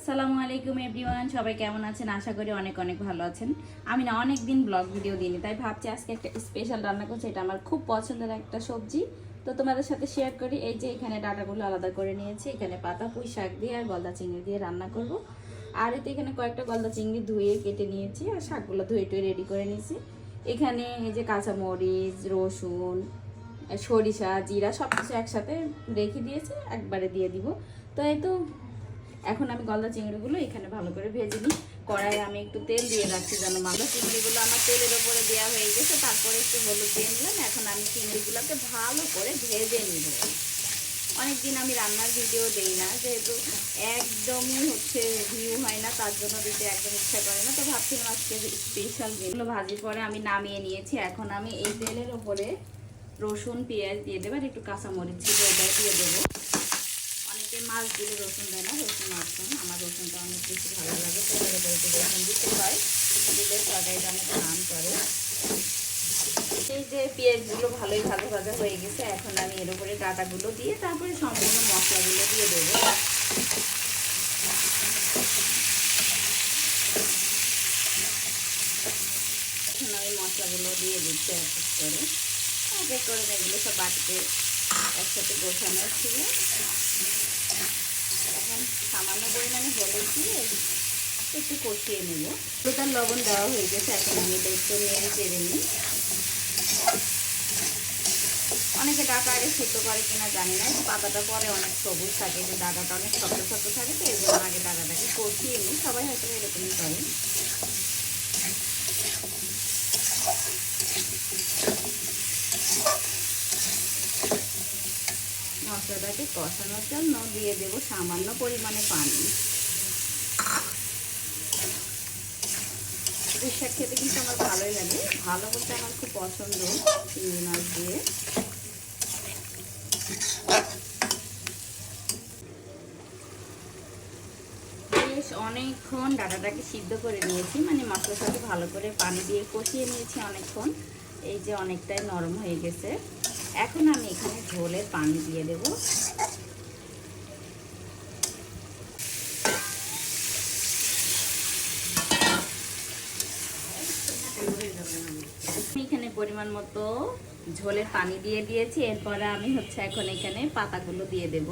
আসসালামু আলাইকুম এভরিওয়ান, সবাই কেমন আছেন? আশা করি অনেক অনেক ভালো আছেন। আমি না অনেক দিন ব্লগ ভিডিও দিইনি, তাই ভাবছি আজকে একটা স্পেশাল রান্না করছি। এটা আমার খুব পছন্দের একটা সবজি, তো তোমাদের সাথে শেয়ার করি। এই যে এখানে ডাটাগুলো আলাদা করে নিয়েছি, এখানে পাতা পুঁই শাক দিয়ে আর গলদা চিংড়ি দিয়ে রান্না করব। আর এতে এখানে কয়েকটা গলদা চিংড়ি ধুয়ে কেটে নিয়েছি আর শাকগুলো ধুয়ে টুয়ে রেডি করে নিয়েছি। এখানে এই যে কাঁচামরিচ, রসুন, সরিষা, জিরা সব কিছু একসাথে রেখে দিয়েছি, একবারে দিয়ে দিব। তো এই তো এখন আমি গলদা চিংড়িগুলো এখানে ভালো করে ভেজে নিই। কড়াইয়ে আমি একটু তেল দিয়ে রাখছি যেন গলদা চিংড়িগুলো আমার তেলের ওপরে দেওয়া হয়ে গেছে। তারপরে একটু হলুদ দিয়ে নিলাম। এখন আমি চিংড়িগুলোকে ভালো করে ভেজে নিব। অনেকদিন আমি রান্নার ভিডিও দেই না, যেহেতু একদমই ভিউ হয় না, তার জন্য দিতে একদম ইচ্ছা করে না। তো ভাবছিলাম আজকে স্পেশাল যেগুলো ভাজির পরে আমি নামিয়ে নিয়েছি। এখন আমি এই তেলের ওপরে রসুন পেঁয়াজ দিয়ে দেবো আর একটু কাঁচামরিচ ছিল ওটা দিয়ে দেবো। অনেকে মাছ দিলে রসুন দেয় না, রসুন আসুন, আমার রসুনটা অনেক বেশি ভালো লাগে। তেলের ওপরে একটু রসুন দিতে হয়, দিলে তরকারিটা অনেক টান করে। এই যে পেঁয়াজগুলো ভালোই ভাজা ভাজা হয়ে গেছে, এখন আমি এর উপরে ডাটাগুলো দিয়ে তারপরে সম্পূর্ণ মশলাগুলো দিয়ে দেবো। এখন আমি মশলাগুলো দিয়ে দিচ্ছি এক এক করে এগুলো সব বাটিতে একসাথে গোছানো ছিল। এখন সামান্য পরিমাণে হলুদ দিয়ে একটু কষিয়ে নেব। তার লবণ দেওয়া হয়ে গেছে, এখন আমি এটা একটু নেড়ে চেড়ে নিই। অনেকে ডাটা আগে সিদ্ধ করে কিনা জানি না, পাতাটা পরে অনেক সবুজ থাকে, যে ডাটাটা অনেক শক্ত শক্ত থাকে, তো এই জন্য আগে ডাটাটাকে কষিয়ে নিই। সবাই হয়তো এরকমই করে। মশলাটাকে কষানোর জন্য দিয়ে দেব সামান্য পরিমাণে পানি। পুঁই শাক খেতে কিন্তু আমার ভালোই লাগে, ভালো বলতে আমার খুব পছন্দ চিংড়ি মাছ দিয়ে। বেশ অনেকক্ষণ ডাটাটাকে সিদ্ধ করে নিয়েছি, মানে মশলার সাথে ভালো করে পানি দিয়ে কষিয়ে নিয়েছি অনেকক্ষণ। এই যে অনেকটাই নরম হয়ে গেছে। এখন আমি এখানে ঝোলের পানি দিয়ে দেব। এখানে পরিমাণ মতো ঝোলের পানি দিয়ে দিয়েছি। এরপরে আমি এখন এখানে পাতাগুলো দিয়ে দেব।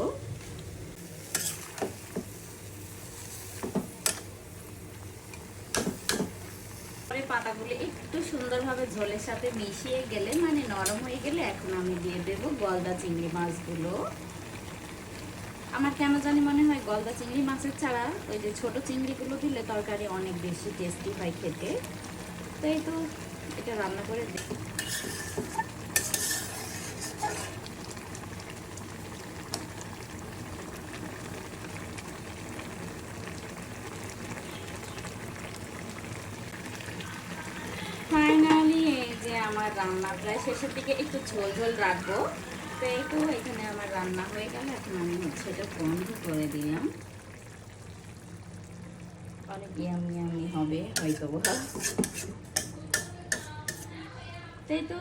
পাতাগুলো একটু সুন্দরভাবে ঝোলের সাথে মিশিয়ে গেলে, মানে নরম হয়ে গেলে, এখন আমি দিয়ে দেব গলদা চিংড়ি মাছগুলো। আমার কেন জানি মনে হয় গলদা চিংড়ি মাছের ছাড়া ওই যে ছোট চিংড়িগুলো দিলে তরকারি অনেক বেশি টেস্টি হয় খেতে। তো এই তো এটা রান্না করে দেখি। ফাইনালি এই যে আমার রান্না প্রায় শেষের দিকে, একটু ঝোল ঝোল রাখবো। তো এই তো এখানে আমার রান্না হয়ে গেল। এখন আমি এটা বন্ধ করে দিলাম। অনেক ইয়ামি ইয়ামি হবে হয়তো। তাই তো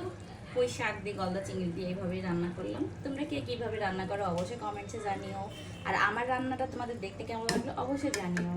পুঁই শাক দিয়ে গলদা চিংড়ি দিয়ে এইভাবেই রান্না করলাম। তোমরা কে কীভাবে রান্না করো অবশ্যই কমেন্টসে জানিও। আর আমার রান্নাটা তোমাদের দেখতে কেমন লাগলো অবশ্যই জানিও।